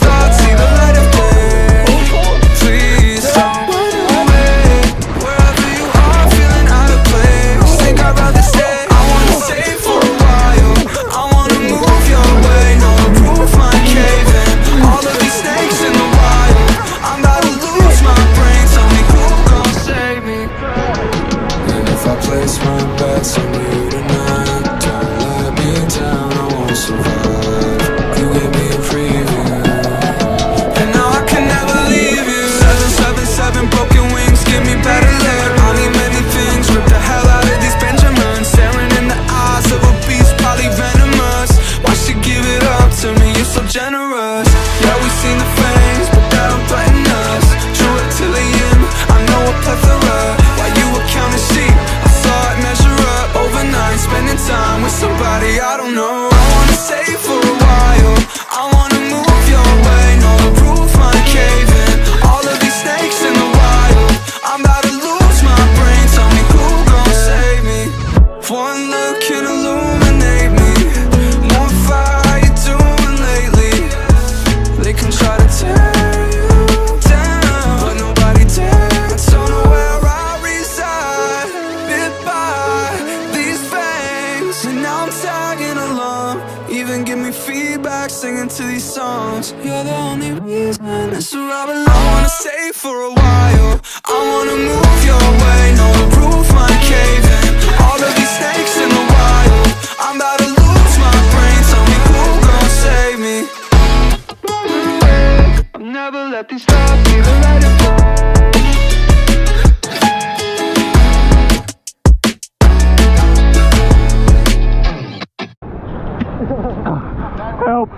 start, see the light of day. Please don't wait. Wherever you are, feeling out of place, think I'd rather stay. I wanna stay for a while, I wanna move your way. No, the roof might cave in. All of these snakes in the wild, I'm about to lose my brain. Tell me who gon' save me. And if I place my bets on you tonight, don't let me down, I won't survive. You gave me a preview, and now I can never leave you. 777 broken wings, give me better luck. I need many things, rip the hell out of these Benjamins. Staring in the eyes of a beast, probably venomous. Why she give it up to me, you're so generous. Yeah, we seen the fangs, but that don't threaten us. True reptilian, I know a plethora. While you were counting sheep, I saw it measure up. Overnight, spending time with somebody I don't know. I wanna stay for a while, I wanna move your way. No, the roof might cave in. All of these snakes in the wild, I'm about to lose my brain. Tell me who gon' save me. One look can illuminate me. More fire, how you doing lately? They can try to tear you down, but nobody dares. Don't know where I reside, bit by these fangs. And now I'm tagging along, even give me feedback, singing to these songs. You're the only reason it's where I belong. I wanna stay for a while, I wanna move your way. No, the roof might cave in. All of these snakes in the wild, I'm about to lose my brain. Tell me who gon' save me. I'll never let these thoughts be the light of day. Help!